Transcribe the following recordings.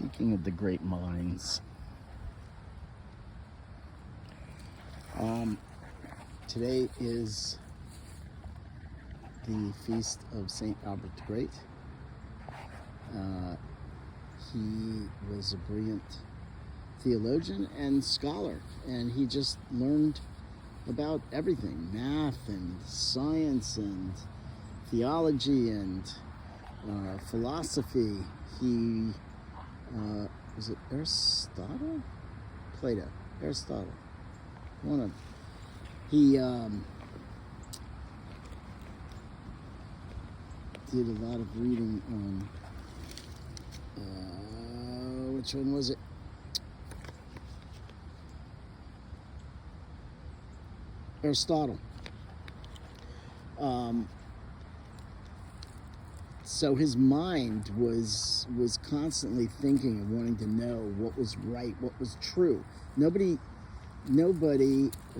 Speaking of the great minds, today is the feast of St. Albert the Great. He was a brilliant theologian and scholar, and he just learned about everything, math and science and theology and philosophy. He was it Aristotle? Plato. Aristotle. One of them. He did a lot of reading on which one was it? Aristotle. So his mind was constantly thinking and wanting to know what was right, what was true. Nobody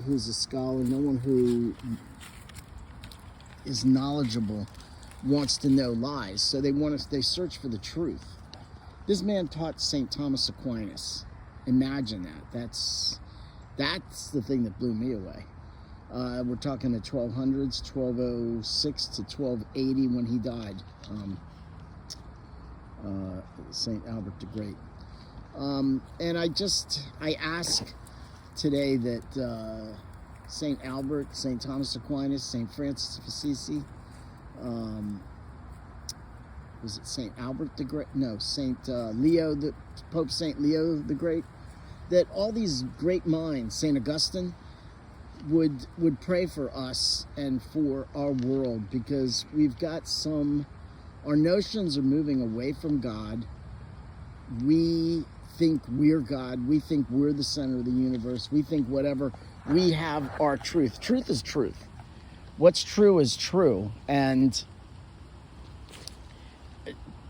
who's a scholar, no one who is knowledgeable wants to know lies. So they search for the truth. This man taught St. Thomas Aquinas. Imagine that. That's the thing that blew me away. We're talking the 1200s, 1206 to 1280 when he died, St. Albert the Great. And I ask today that St. Albert, St. Thomas Aquinas, St. Francis of Assisi, was it St. Albert the Great? No, Pope St. Leo the Great, that all these great minds, St. Augustine, would pray for us and for our world, because we've got our notions are moving away from God. We think we're God. We think we're the center of the universe. We think whatever, we have our truth. Truth is truth. What's true is true. And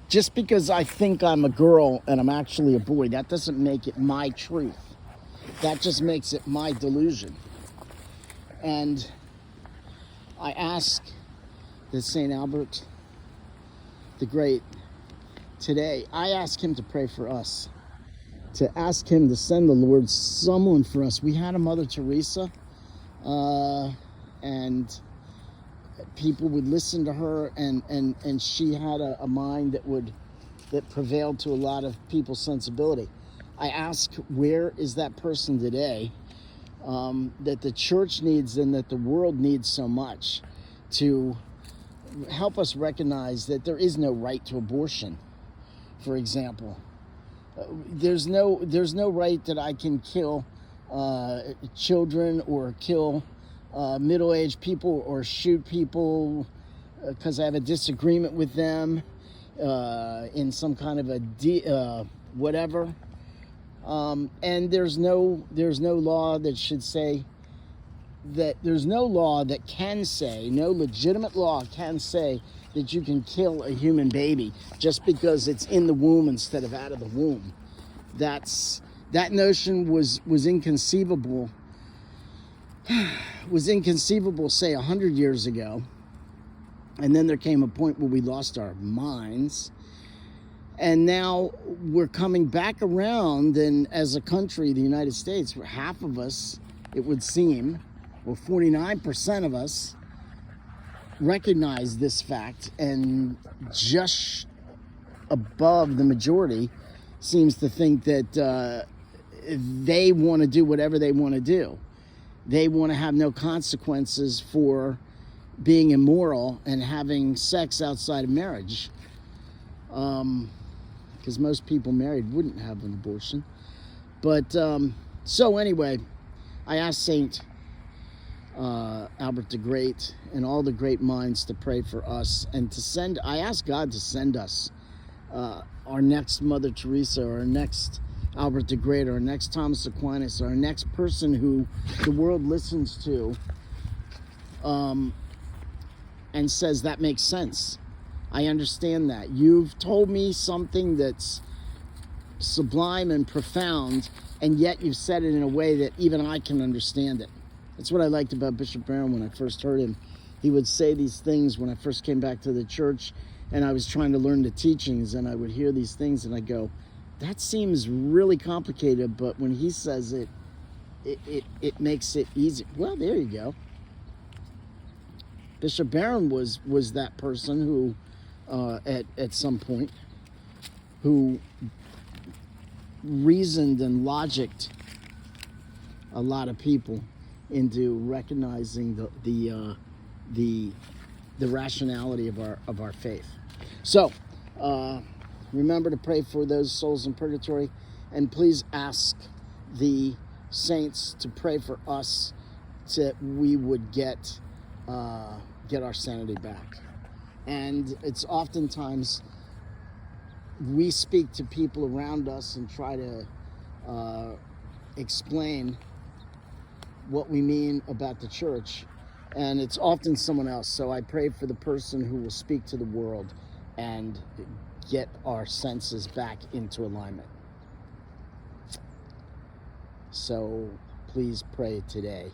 just because I think I'm a girl and I'm actually a boy, that doesn't make it my truth. That just makes it my delusion. And I ask that St. Albert the Great today, I ask him to pray for us, to ask him to send the Lord someone for us. We had a Mother Teresa, and people would listen to her, and she had a mind that prevailed to a lot of people's sensibility. I ask, where is that person today? That the church needs and that the world needs so much, to help us recognize that there is no right to abortion, for example. There's no right that I can kill children or kill middle-aged people or shoot people because I have a disagreement with them in some kind of a whatever. And there's no law that should say that, there's no law that can say, no legitimate law can say that you can kill a human baby just because it's in the womb instead of out of the womb. That notion was inconceivable, say 100 years ago. And then there came a point where we lost our minds. And now we're coming back around, and as a country, the United States, where half of us, it would seem, or 49% of us, recognize this fact, and just above the majority seems to think that they want to do whatever they want to do. They want to have no consequences for being immoral and having sex outside of marriage. Because most people married wouldn't have an abortion. But, so anyway, I asked St. Albert the Great and all the great minds to pray for us, and I asked God to send us our next Mother Teresa, or our next Albert the Great, or our next Thomas Aquinas, or our next person who the world listens to and says, that makes sense. I understand that. You've told me something that's sublime and profound, and yet you've said it in a way that even I can understand it. That's what I liked about Bishop Barron when I first heard him. He would say these things when I first came back to the church, and I was trying to learn the teachings, and I would hear these things, and I go, that seems really complicated, but when he says it, it makes it easy. Well, there you go. Bishop Barron was that person who, at some point, who reasoned and logicked a lot of people into recognizing the rationality of our faith. So, remember to pray for those souls in purgatory, and please ask the saints to pray for us that we would get our sanity back. And it's oftentimes we speak to people around us and try to explain what we mean about the church, and it's often someone else. So I pray for the person who will speak to the world and get our senses back into alignment. So please pray today.